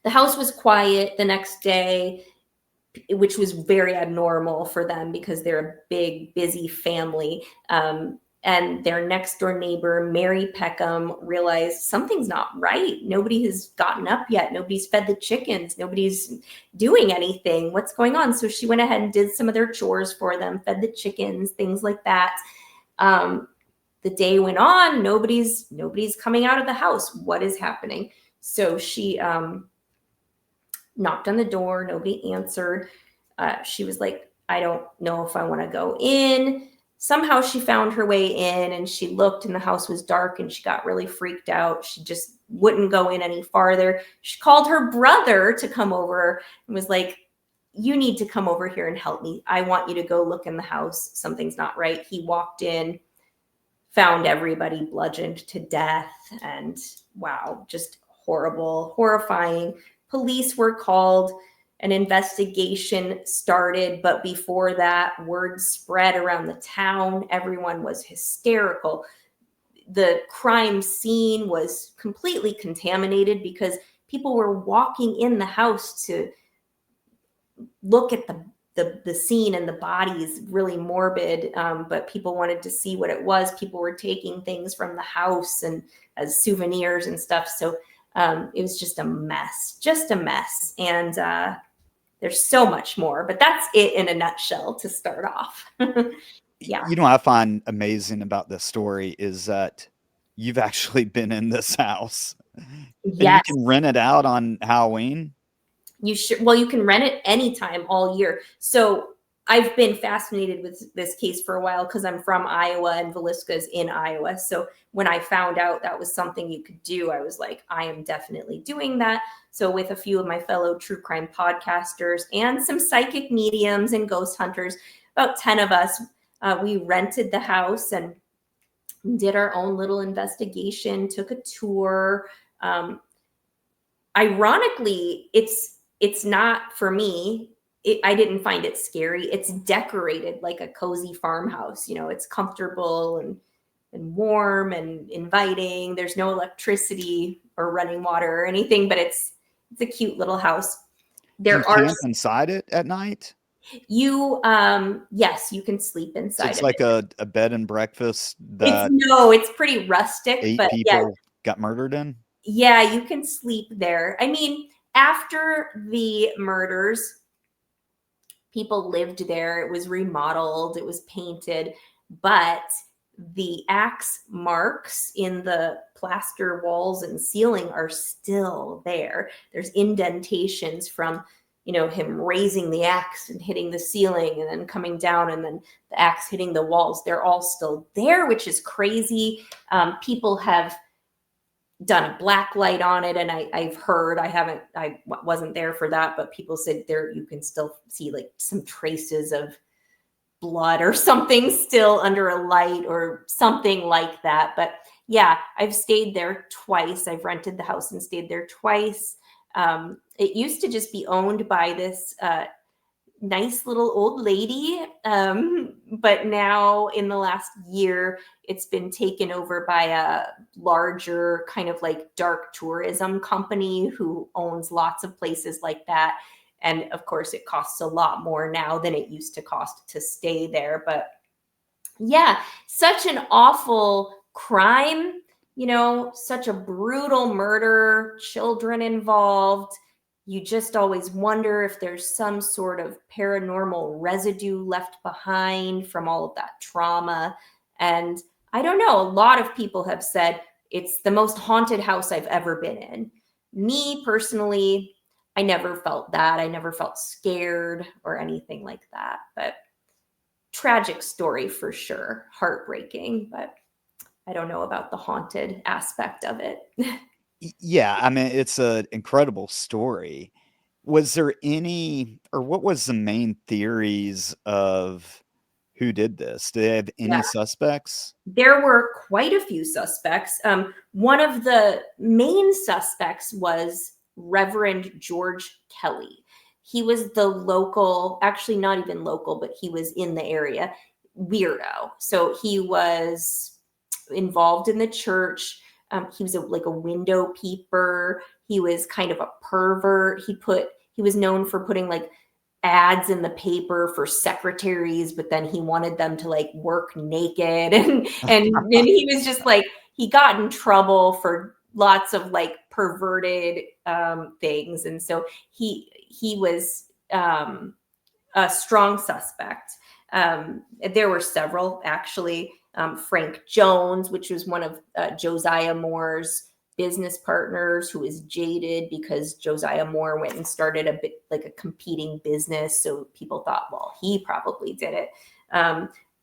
house was quiet the next day, which was very abnormal for them because they're a big, busy family. And their next door neighbor, Mary Peckham, realized something's not right. Nobody has gotten up yet. Nobody's fed the chickens. Nobody's doing anything. What's going on? So she went ahead and did some of their chores for them, fed the chickens, things like that. The day went on. Nobody's coming out of the house. What is happening? So she knocked on the door. Nobody answered. She was like, I don't know if I want to go in. Somehow she found her way in, and she looked, and the house was dark, and she got really freaked out. She just wouldn't go in any farther. She called her brother to come over and was like, you need to come over here and help me. I want you to go look in the house. Something's not right. He walked in, found everybody bludgeoned to death, and wow, just horrible, horrifying. Police were called. An investigation started, but before that, word spread around the town. Everyone was hysterical. The crime scene was completely contaminated because people were walking in the house to look at the scene, and the bodies, really morbid, but people wanted to see what it was. People were taking things from the house and as souvenirs and stuff. So it was just a mess. And there's so much more, but that's it in a nutshell to start off. Yeah. You know what I find amazing about this story is that you've actually been in this house. And you Yes. can rent it out on Halloween. You can rent it anytime all year. So I've been fascinated with this case for a while because I'm from Iowa, and Villisca is in Iowa. So when I found out that was something you could do, I was like, I am definitely doing that. So with a few of my fellow true crime podcasters and some psychic mediums and ghost hunters, about 10 of us, we rented the house and did our own little investigation, took a tour. Ironically, it's not for me. I didn't find it scary. It's decorated like a cozy farmhouse. You know, it's comfortable and warm and inviting. There's no electricity or running water or anything, but it's a cute little house. Do you There are camp inside it at night? yes, you can sleep So inside it's of like it. a bed and breakfast that It's pretty rustic, 8 but yeah, people got murdered in? yeah, you can sleep there. I mean, after the murders, people lived there. It was remodeled, it was painted, but the axe marks in the plaster walls and ceiling are still there. There's indentations from, you know, him raising the axe and hitting the ceiling and then coming down and then the axe hitting the walls. They're all still there, which is crazy. People have done a black light on it, and I've heard, I wasn't there for that, but people said there you can still see like some traces of blood or something still under a light or something like that. But yeah, I've stayed there twice. I've rented the house and stayed there twice. It used to just be owned by this nice little old lady. But now in the last year, it's been taken over by a larger kind of like dark tourism company who owns lots of places like that. And of course, it costs a lot more now than it used to cost to stay there. But yeah, such an awful crime, you know, such a brutal murder, children involved. You just always wonder if there's some sort of paranormal residue left behind from all of that trauma. And I don't know, a lot of people have said it's the most haunted house I've ever been in. Me personally, I never felt that. I never felt scared or anything like that. But tragic story for sure, heartbreaking, but I don't know about the haunted aspect of it. Yeah, I mean, it's an incredible story. Was there any, or what was the main theories of who did this? Do they have Yeah, any suspects? there were quite a few suspects. One of the main suspects was Reverend George Kelly. He was the local, actually not even local, but he was in the area weirdo. So he was involved in the church. He was like a window peeper. He was kind of a pervert. He was known for putting like ads in the paper for secretaries, but then he wanted them to like work naked and he was just like, he got in trouble for lots of like perverted things. And so he was a strong suspect. There were several actually. Frank Jones, which was one of Josiah Moore's business partners, who was jaded because Josiah Moore went and started a bit like a competing business. So people thought, well, he probably did it.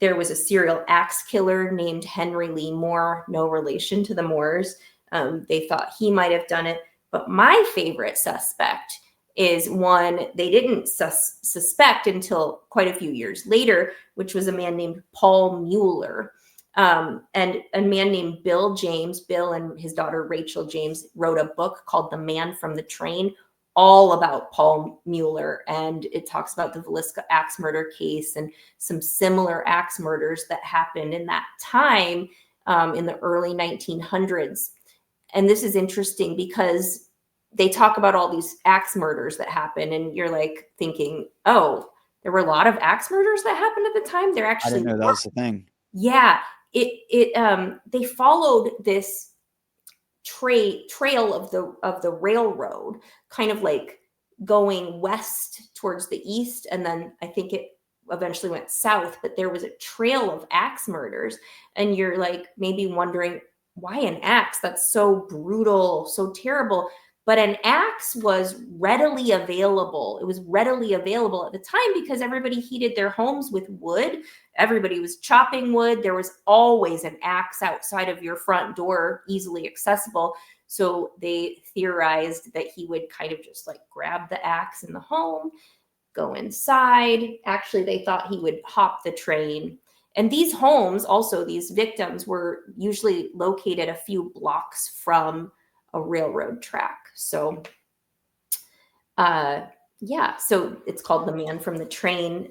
There was a serial axe killer named Henry Lee Moore, no relation to the Moores. They thought he might have done it. But my favorite suspect is one they didn't suspect until quite a few years later, which was a man named Paul Mueller. And a man named Bill and his daughter Rachel James wrote a book called The Man from the Train, all about Paul Mueller. And it talks about the Villisca Axe murder case and some similar axe murders that happened in that time in the early 1900s. And this is interesting because they talk about all these axe murders that happen, and you're like thinking, oh, there were a lot of axe murders that happened at the time. There I actually didn't know that was the thing. yeah, they followed this trail of the railroad, kind of like going west towards the east, and then I think it eventually went south. But there was a trail of axe murders, and you're like maybe wondering why an axe? That's so brutal, so terrible. But an axe was readily available. It was readily available at the time because everybody heated their homes with wood. Everybody was chopping wood. There was always an axe outside of your front door, easily accessible. So they theorized that he would kind of just like grab the axe in the home, go inside. Actually, they thought he would hop the train. And these homes, also these victims, were usually located a few blocks from a railroad track. So Yeah, so it's called The Man from the Train.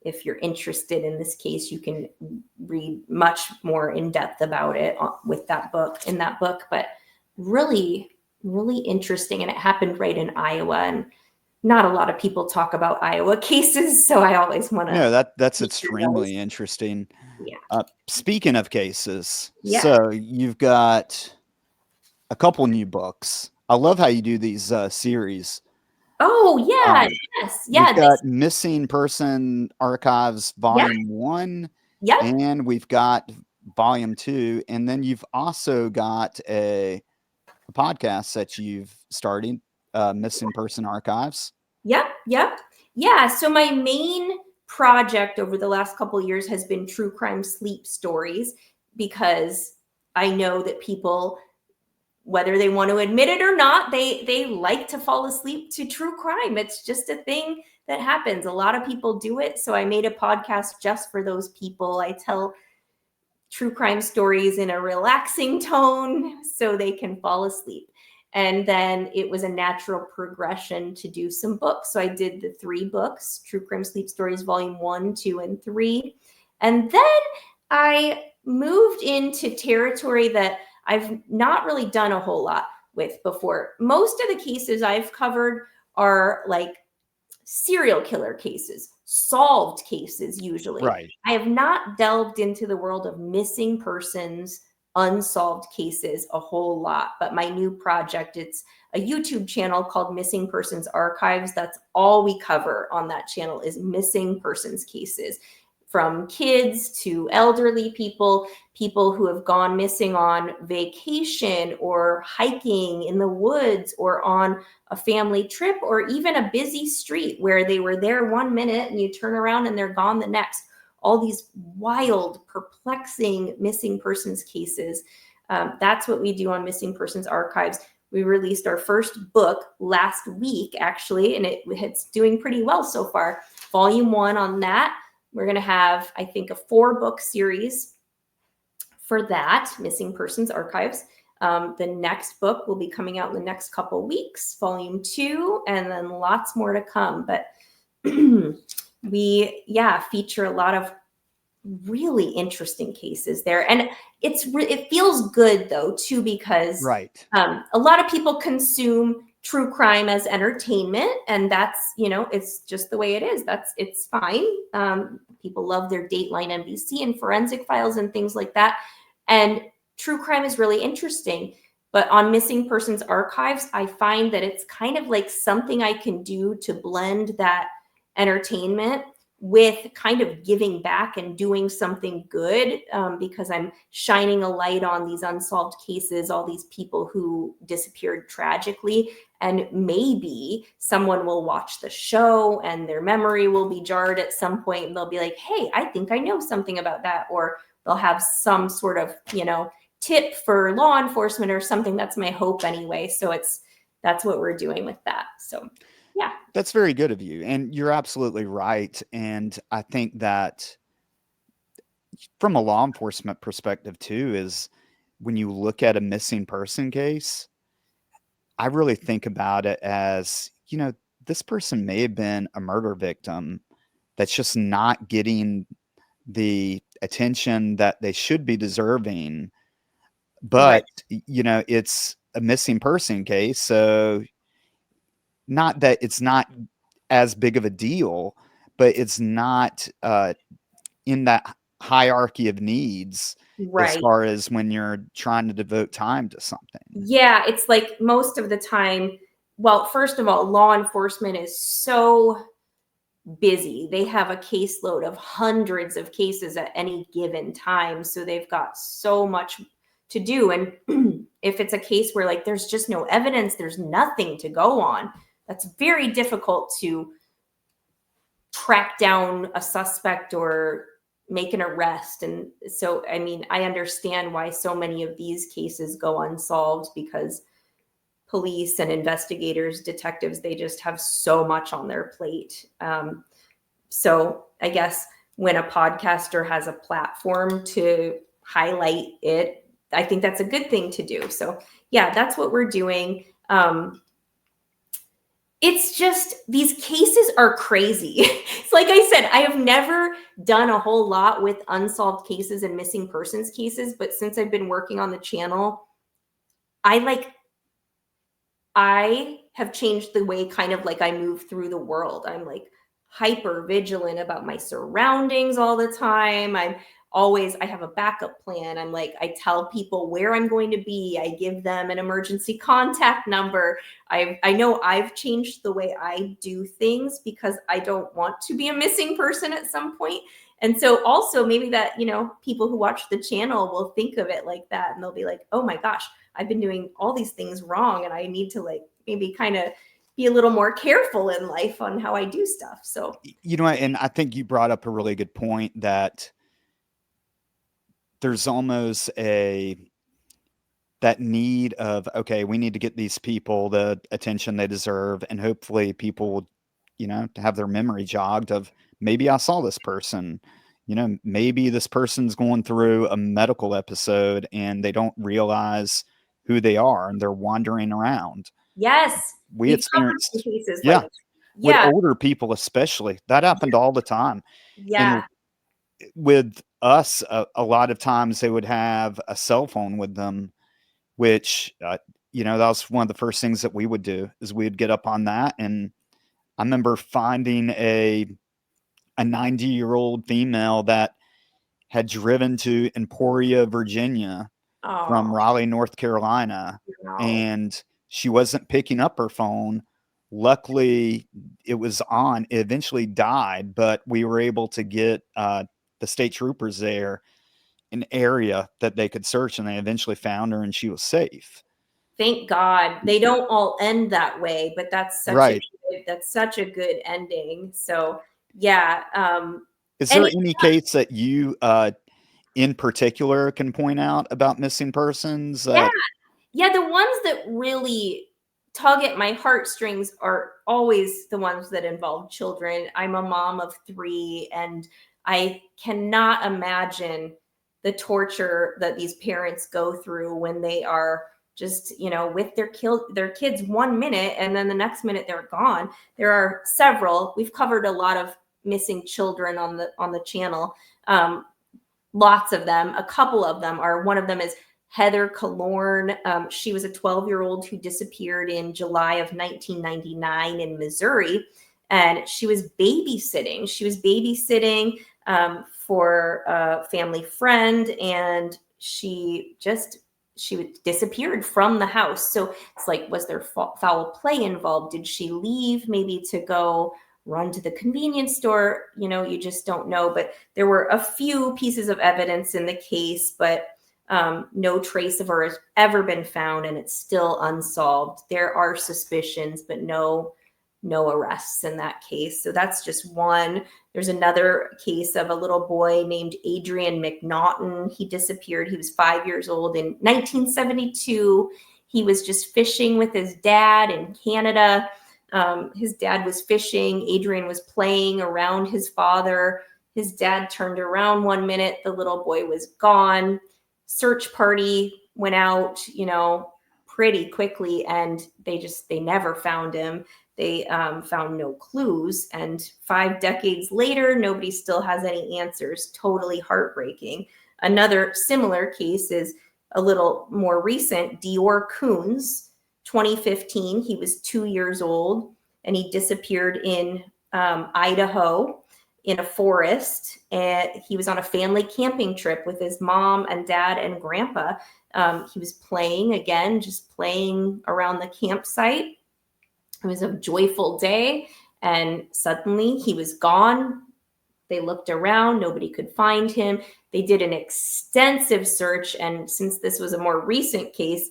If you're interested in this case, you can read much more in depth about it with that book, but really, really interesting. And it happened right in Iowa, and not a lot of people talk about Iowa cases, so I always want to. No, that's extremely interesting. Yeah. Speaking of cases, Yeah. so you've got a couple new books. I love how you do these series. Oh yeah, yes, yeah. We've got Missing Person Archives Volume 1, Yep. and we've got Volume 2, and then you've also got a podcast that you've started, Missing Person Archives. Yep. Yeah. So my main project over the last couple of years has been true crime sleep stories, because I know that people, whether they want to admit it or not, they like to fall asleep to true crime. It's just a thing that happens. A lot of people do it. So I made a podcast just for those people. I tell true crime stories in a relaxing tone so they can fall asleep. And then it was a natural progression to do some books. So I did the 3 books, True Crime Sleep Stories, Volume 1, 2, and 3. And then I moved into territory that I've not really done a whole lot with before. Most of the cases I've covered are like serial killer cases, solved cases usually. Right. I have not delved into the world of missing persons, unsolved cases a whole lot, but my new project, it's a YouTube channel called Missing Persons Archives. That's all we cover on that channel is missing persons cases, from kids to elderly people, people who have gone missing on vacation or hiking in the woods or on a family trip, or even a busy street where they were there 1 minute and you turn around and they're gone the next. All these wild, perplexing missing persons cases. That's what we do on Missing Persons Archives. We released our first book last week, actually, and it's doing pretty well so far. Volume 1 on that. We're going to have, I think, a 4-book series for that, Missing Persons Archives. The next book will be coming out in the next couple weeks, Volume 2, and then lots more to come. But we, feature a lot of really interesting cases there. And it feels good, though, too, because Right. A lot of people consume true crime as entertainment, and that's, it's just the way it is. It's fine. People love their Dateline NBC and Forensic Files and things like that. And true crime is really interesting. But on Missing Persons Archives, I find that it's kind of like something I can do to blend that entertainment with kind of giving back and doing something good, because I'm shining a light on these unsolved cases, all these people who disappeared tragically. And maybe someone will watch the show and their memory will be jarred at some point, and they'll be like, hey, I think I know something about that. Or they'll have some sort of, tip for law enforcement or something. That's my hope anyway. So that's what we're doing with that. So yeah. That's very good of you. And you're absolutely right. And I think that from a law enforcement perspective too, is when you look at a missing person case, I really think about it as, this person may have been a murder victim that's just not getting the attention that they should be deserving. But, it's a missing person case. So not that it's not as big of a deal, but it's not in that hierarchy of needs as far as when you're trying to devote time to something. Yeah, it's like most of the time, well, first of all, law enforcement is so busy. They have a caseload of hundreds of cases at any given time. So they've got so much to do. And if it's a case where like there's just no evidence, there's nothing to go on, that's very difficult to track down a suspect or make an arrest. And so, I mean, I understand why so many of these cases go unsolved, because police and investigators, detectives, they just have so much on their plate. So I guess when a podcaster has a platform to highlight it, I think that's a good thing to do. So yeah, that's what we're doing. it's just, these cases are crazy. It's like I said, I have never done a whole lot with unsolved cases and missing persons cases, but since I've been working on the channel, I have changed the way kind of like I move through the world. I'm like hyper vigilant about my surroundings all the time. I have a backup plan. I'm like, I tell people where I'm going to be. I give them an emergency contact number. I know I've changed the way I do things because I don't want to be a missing person at some point. And so also maybe that, people who watch the channel will think of it like that, and they'll be like, oh my gosh, I've been doing all these things wrong, and I need to like maybe kind of be a little more careful in life on how I do stuff. So, And I think you brought up a really good point that there's almost that need of, okay, we need to get these people the attention they deserve, and hopefully people will, to have their memory jogged of, maybe I saw this person, maybe this person's going through a medical episode and they don't realize who they are and they're wandering around. yes, We we've covered some experienced, cases yeah, like, with yeah, older people especially, that happened all the time. yeah, And with us, a lot of times they would have a cell phone with them, which, that was one of the first things that we would do, is we'd get up on that. And I remember finding a 90-year-old female that had driven to Emporia, Virginia from oh, Raleigh, North Carolina, no. and she wasn't picking up her phone. Luckily, it was on. It eventually died, but we were able to get the state troopers there an area that they could search, and they eventually found her, and she was safe. Thank God. They don't all end that way, but that's Right. such a good ending. So yeah. Is there And any case that you in particular can point out about missing persons yeah, that yeah, the ones that really tug at my heartstrings are always the ones that involve children. I'm a mom of 3, and I cannot imagine the torture that these parents go through when they are just, with their kids 1 minute and then the next minute they're gone. There are several. We've covered a lot of missing children on the channel. Lots of them. A couple of them are, one of them is Heather Kalorn. She was a 12-year-old who disappeared in July of 1999 in Missouri, and she was babysitting. For a family friend, and she disappeared from the house. So it's like, was there foul play involved? Did she leave maybe to go run to the convenience store? You just don't know. But there were a few pieces of evidence in the case, but no trace of her has ever been found, and it's still unsolved. There are suspicions, but no arrests in that case. So that's just one. There's another case of a little boy named Adrian McNaughton. He disappeared. He was 5 years old in 1972. He was just fishing with his dad in Canada. His dad was fishing. Adrian was playing around his father. His dad turned around 1 minute. The little boy was gone. Search party went out, pretty quickly, and they never found him. They found no clues. And 5 decades later, nobody still has any answers. Totally heartbreaking. Another similar case is a little more recent. Dior Coons, 2015. He was 2 years old, and he disappeared in Idaho in a forest. And he was on a family camping trip with his mom and dad and grandpa. He was just playing around the campsite. It was a joyful day, and suddenly he was gone. They looked around, nobody could find him. They did an extensive search, and since this was a more recent case,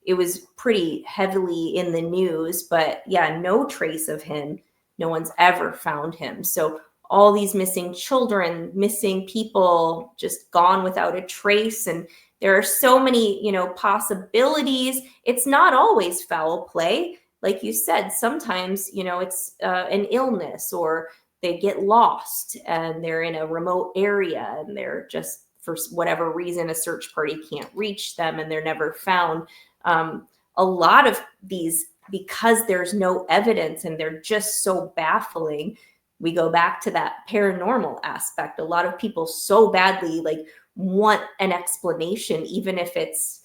it was pretty heavily in the news. But yeah, no trace of him. No one's ever found him. So all these missing children, missing people, just gone without a trace. And there are so many, possibilities. It's not always foul play. Like you said, sometimes, it's an illness, or they get lost and they're in a remote area, and they're just, for whatever reason, a search party can't reach them and they're never found. A lot of these because there's no evidence and they're just so baffling, we go back to that paranormal aspect. A lot of people so badly like want an explanation, even if it's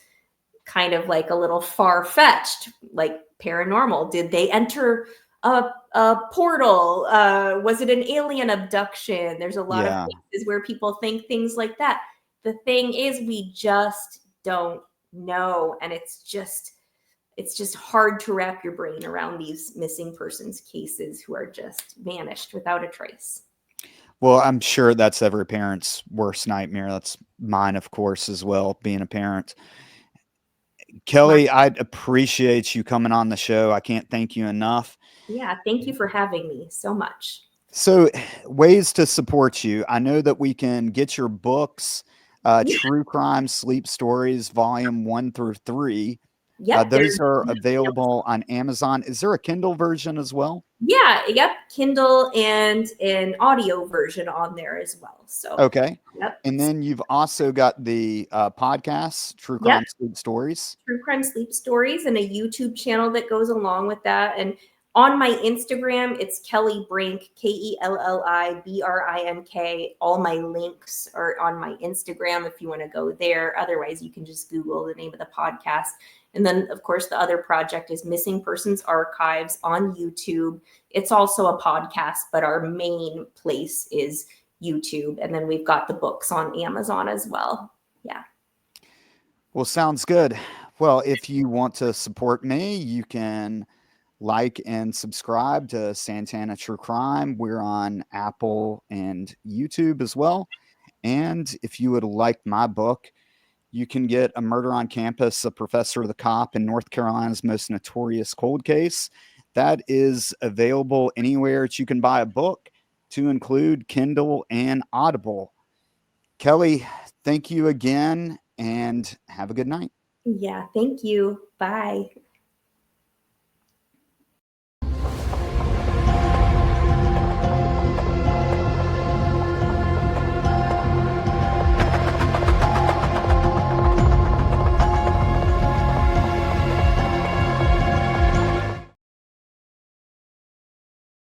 kind of like a little far-fetched, like paranormal. Did they enter a portal? Was it an alien abduction? There's a lot of cases where people think things like that. The thing is, we just don't know, and it's just hard to wrap your brain around these missing persons cases who are just vanished without a trace. Well, I'm sure that's every parent's worst nightmare. That's mine, of course, as well, being a parent. Kelli, I appreciate you coming on the show. I can't thank you enough. Yeah, thank you for having me so much. So, ways to support you. I know that we can get your books, True Crime Sleep Stories, Volume 1 through 3. Yep, those are available on Amazon. Is there a Kindle version as well? Yeah, yep, Kindle and an audio version on there as well. So okay. Yep. And then you've also got the podcast, True Crime Sleep Stories. True Crime Sleep Stories, and a YouTube channel that goes along with that. And on my Instagram, it's Kelli Brink, KelliBrink. All my links are on my Instagram if you want to go there. Otherwise, you can just Google the name of the podcast. And then, of course, the other project is Missing Persons Archives on YouTube. It's also a podcast, but our main place is YouTube. And then we've got the books on Amazon as well. Yeah. Well, sounds good. Well, if you want to support me, you can like and subscribe to Santana True Crime. We're on Apple and YouTube as well. And if you would like my book, you can get A Murder on Campus, A Professor, the Cop, in North Carolina's Most Notorious Cold Case. That is available anywhere that you can buy a book, to include Kindle and Audible. Kelli, thank you again, and have a good night. Yeah, thank you. Bye.